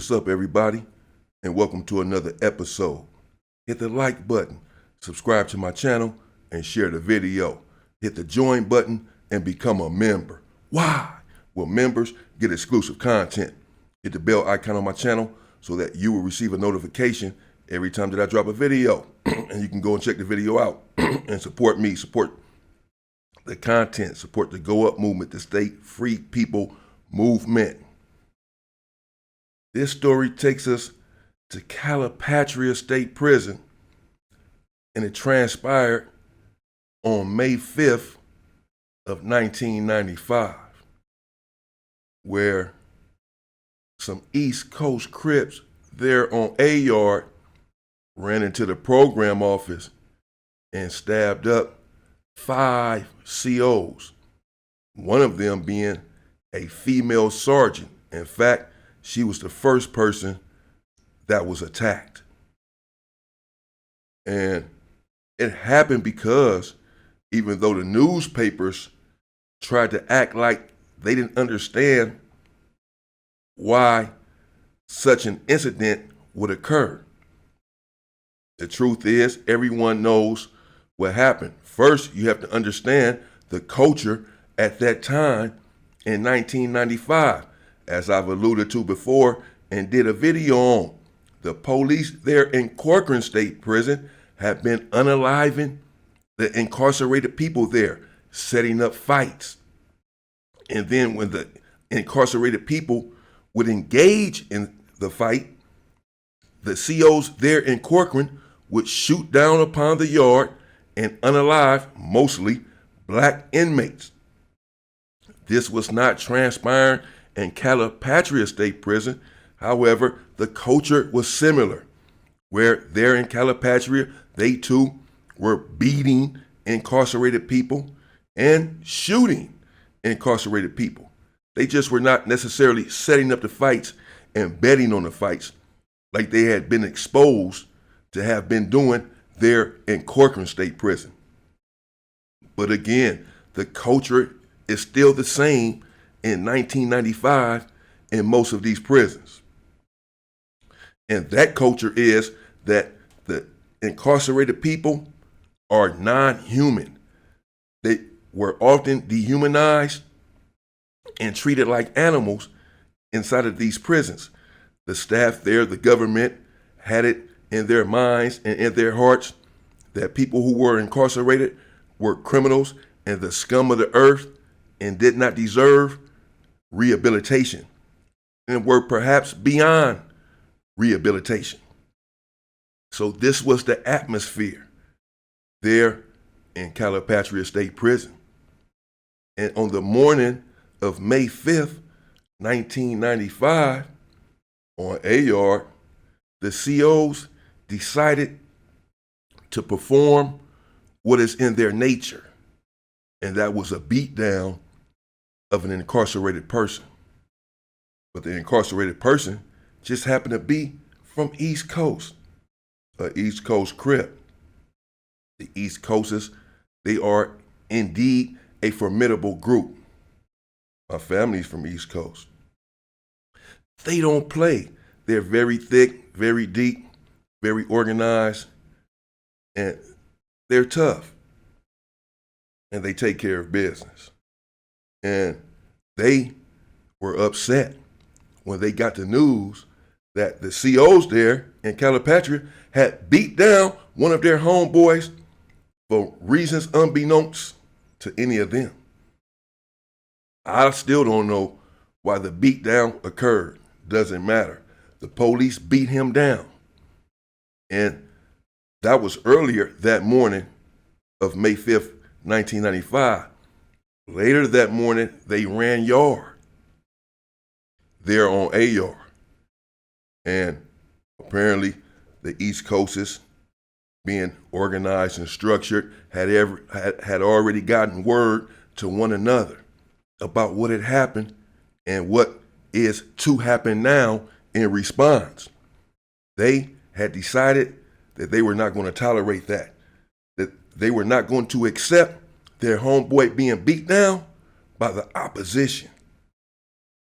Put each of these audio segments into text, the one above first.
What's up, everybody, and welcome to another episode. Hit the like button, subscribe to my channel, and share the video. Hit the join button and become a member. Why? Well, members get exclusive content. Hit the bell icon on my channel so that you will receive a notification every time that I drop a video. And you can go and check the video out and support me, support the content, support the Go Up movement, the State Free People movement. This story takes us to Calipatria State Prison, and it transpired on May 5th of 1995, where some East Coast Crips there on A Yard ran into the program office and stabbed up 5 COs, one of them being a female sergeant. In fact, she was the first person that was attacked. And it happened because even though the newspapers tried to act like they didn't understand why such an incident would occur, the truth is everyone knows what happened. First, you have to understand the culture at that time in 1995. As I've alluded to before and did a video on, the police there in Corcoran State Prison have been unaliving the incarcerated people there, setting up fights. And then when the incarcerated people would engage in the fight, the COs there in Corcoran would shoot down upon the yard and unalive mostly black inmates. This was not transpiring in Calipatria State Prison. However, the culture was similar, where there in Calipatria, they too were beating incarcerated people and shooting incarcerated people. They just were not necessarily setting up the fights and betting on the fights like they had been exposed to have been doing there in Corcoran State Prison. But again, the culture is still the same in 1995 in most of these prisons. And that culture is that the incarcerated people are non-human. They were often dehumanized and treated like animals inside of these prisons. The staff there, the government, had it in their minds and in their hearts that people who were incarcerated were criminals and the scum of the earth and did not deserve rehabilitation and were perhaps beyond rehabilitation. So this was the atmosphere there in Calipatria State Prison. And on the morning of May 5th, 1995, on A Yard, the COs decided to perform what is in their nature, and that was a beatdown of an incarcerated person. But the incarcerated person just happened to be from East Coast, an East Coast Crip. The East Coasters, they are indeed a formidable group. My family's from East Coast. They don't play. They're very thick, very deep, very organized, and they're tough. And they take care of business. And they were upset when they got the news that the COs there in Calipatria had beat down one of their homeboys for reasons unbeknownst to any of them. I still don't know why the beatdown occurred. Doesn't matter. The police beat him down. And that was earlier that morning of May 5th, 1995. Later that morning, they ran yard there on A Yard. And apparently the East Coasters, being organized and structured, had already gotten word to one another about what had happened and what is to happen now in response. They had decided that they were not going to tolerate that they were not going to accept their homeboy being beat down by the opposition,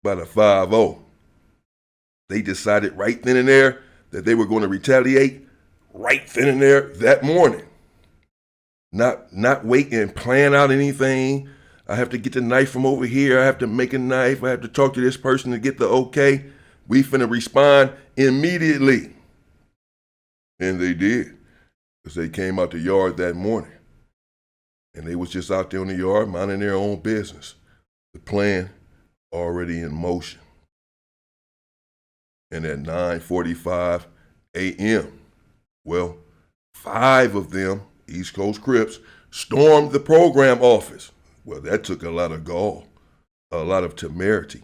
by the 5-0. they decided right then and there that they were going to retaliate right then and there that morning. Not wait and plan out anything. I have to get the knife from over here. I have to make a knife. I have to talk to this person to get the okay. We finna respond immediately. And they did, because they came out the yard that morning. And they was just out there in the yard minding their own business. The plan already in motion. And at 9:45 a.m., well, 5 of them, East Coast Crips, stormed the program office. Well, that took a lot of gall, a lot of temerity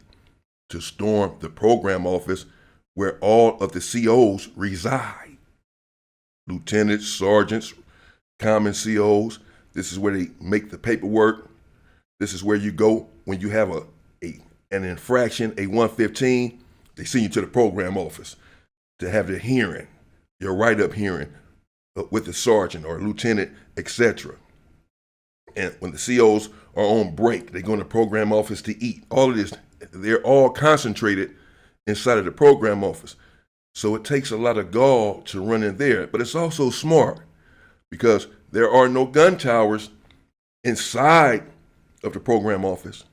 to storm the program office where all of the COs reside. Lieutenants, sergeants, common COs. This is where they make the paperwork. This is where you go when you have an infraction, a 115. They send you to the program office to have the hearing, your write-up hearing with the sergeant or lieutenant, etc. And when the COs are on break, they go in the program office to eat. All of this, they're all concentrated inside of the program office. So it takes a lot of gall to run in there, but it's also smart because there are no gun towers inside of the program office.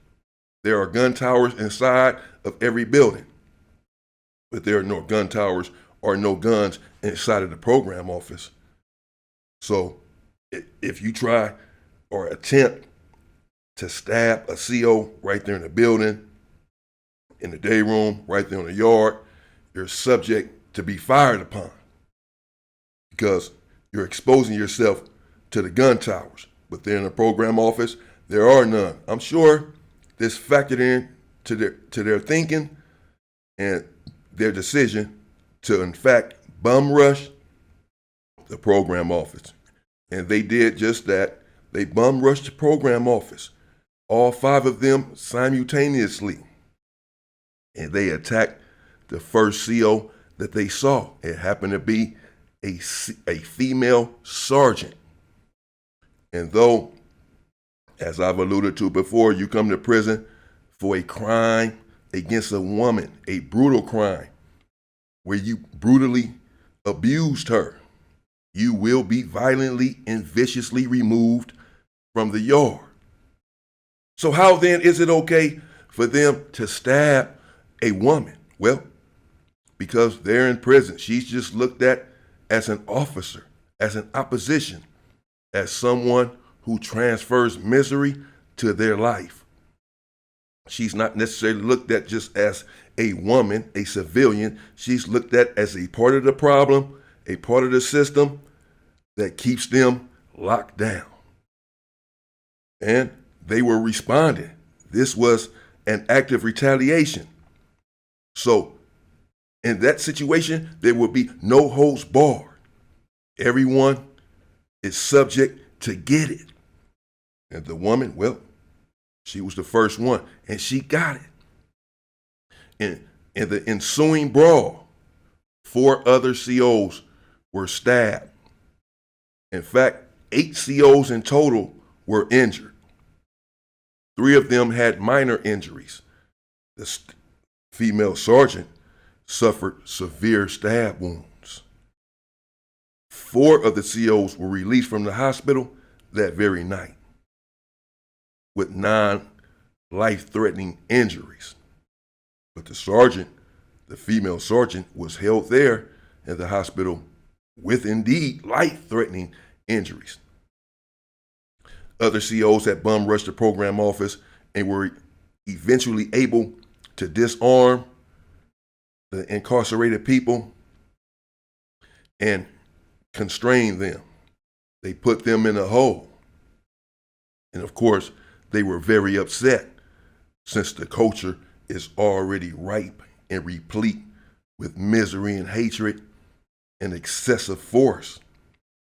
There are gun towers inside of every building, but there are no gun towers or no guns inside of the program office. So if you try or attempt to stab a CO right there in the building, in the day room, right there in the yard, you're subject to be fired upon because you're exposing yourself to the gun towers. But there in the program office, there are none. I'm sure this factored in to their thinking and their decision to, in fact, bum rush the program office. And they did just that. They bum rushed the program office, all 5 of them simultaneously. And they attacked the first CO that they saw. It happened to be a female sergeant. And though, as I've alluded to before, you come to prison for a crime against a woman, a brutal crime, where you brutally abused her, you will be violently and viciously removed from the yard. So how then is it okay for them to stab a woman? Well, because they're in prison. She's just looked at as an officer, as an opposition, as someone who transfers misery to their life. She's not necessarily looked at just as a woman, a civilian. She's looked at as a part of the problem, a part of the system that keeps them locked down. And they were responding. This was an act of retaliation. So in that situation, there will be no holds barred. Everyone is subject to get it. And the woman, well, she was the first one, and she got it. In the ensuing brawl, 4 other COs were stabbed. In fact, 8 COs in total were injured. 3 of them had minor injuries. The female sergeant suffered severe stab wounds. 4 of the COs were released from the hospital that very night with non-life-threatening injuries. But the sergeant, the female sergeant, was held there in the hospital with indeed life-threatening injuries. Other COs had bum rushed the program office and were eventually able to disarm the incarcerated people and constrain them. They put them in a hole. And of course, they were very upset since the culture is already ripe and replete with misery and hatred and excessive force.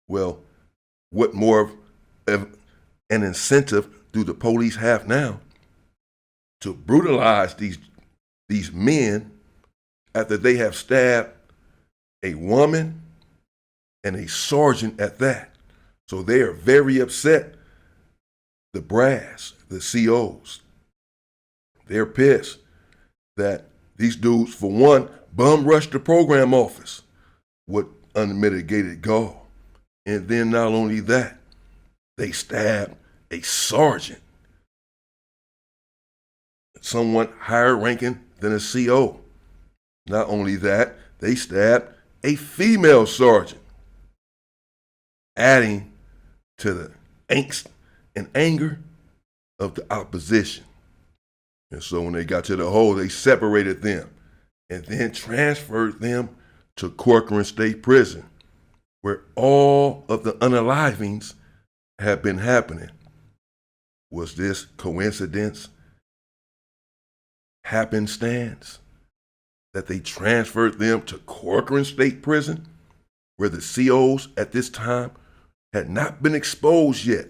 Well, what more of an incentive do the police have now to brutalize these men after they have stabbed a woman and a sergeant at that? So they are very upset. The brass, the COs, they're pissed that These dudes, for one, bum rushed the program office with unmitigated gall. And then not only that, they stabbed a sergeant, someone higher ranking than a CO. Not only that, they stabbed a female sergeant, adding to the angst and anger of the opposition. And so when they got to the hole, they separated them and then transferred them to Corcoran State Prison, where all of the unalivings had been happening. Was this coincidence? Happenstance? That they transferred them to Corcoran State Prison, where the COs at this time had not been exposed yet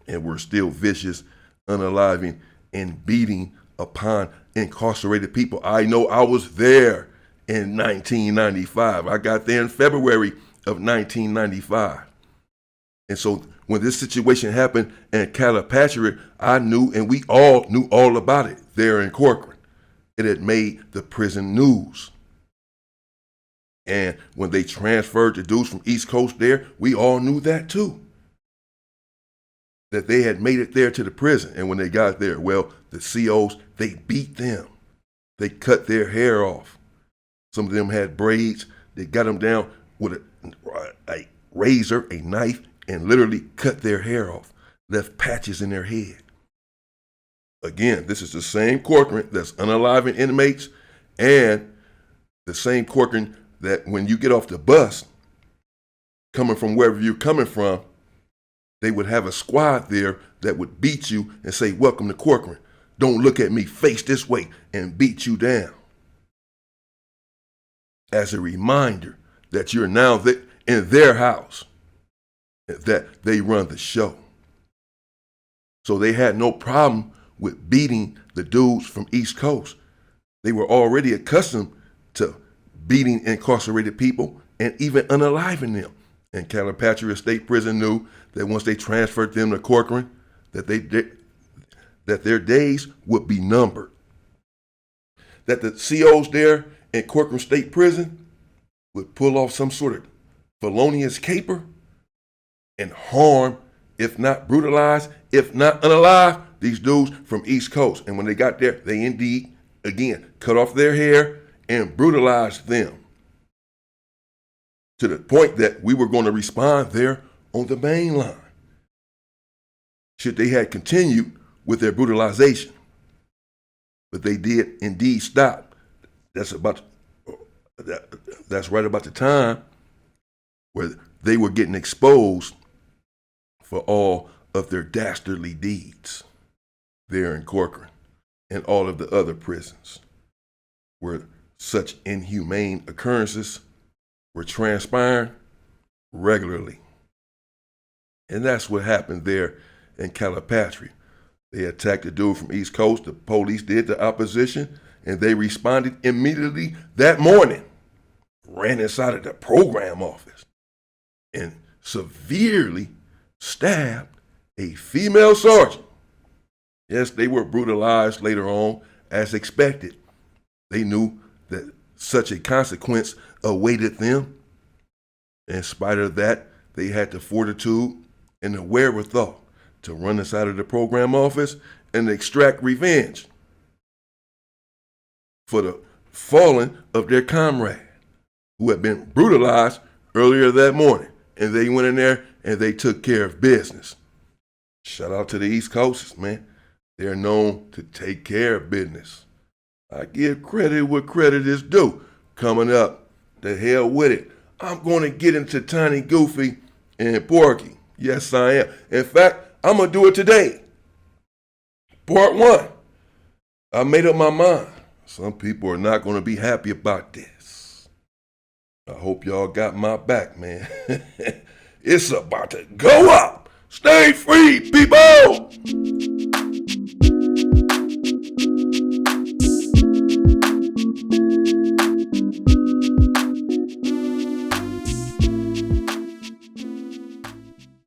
and were still vicious, unaliving, and beating upon incarcerated people. I know I was there in 1995. I got there in February of 1995. And so when this situation happened in Calipatria, I knew, and we all knew all about it there in Corcoran. It had made the prison news. And when they transferred the dudes from East Coast there, we all knew that too. That they had made it there to the prison. And when they got there, well, the COs, they beat them. They cut their hair off. Some of them had braids. They got them down with a razor, a knife, and literally cut their hair off, left patches in their head. Again, this is the same Corcoran that's unaliving inmates, and the same Corcoran that when you get off the bus, coming from wherever you're coming from, they would have a squad there that would beat you and say, "Welcome to Corcoran. Don't look at me, face this way," and beat you down. As a reminder that you're now in their house, that they run the show. So they had no problem with beating the dudes from East Coast. They were already accustomed to beating incarcerated people and even unaliving them. And Calipatria State Prison knew that once they transferred them to Corcoran, that their days would be numbered. That the COs there in Corcoran State Prison would pull off some sort of felonious caper and harm, if not brutalize, if not unalive, these dudes from East Coast. And when they got there, they indeed, again, cut off their hair and brutalized them to the point that we were going to respond there on the main line should they had continued with their brutalization. But they did indeed stop. That's right about the time where they were getting exposed for all of their dastardly deeds there in Corcoran and all of the other prisons where such inhumane occurrences were transpiring regularly. And that's what happened there in Calipatria. They attacked a dude from East Coast, the police did, the opposition, and they responded immediately that morning, ran inside of the program office, and severely stabbed a female sergeant. Yes, they were brutalized later on, as expected. They knew that such a consequence awaited them. In spite of that, they had the fortitude and the wherewithal to run inside of the program office and extract revenge for the falling of their comrade who had been brutalized earlier that morning. And they went in there and they took care of business. Shout out to the East Coasters, man. They're known to take care of business. I give credit where credit is due. Coming up, the hell with it. I'm going to get into Tiny Goofy and Porky. Yes, I am. In fact, I'm going to do it today. Part 1. I made up my mind. Some people are not going to be happy about this. I hope y'all got my back, man. It's about to go up. Stay free, people!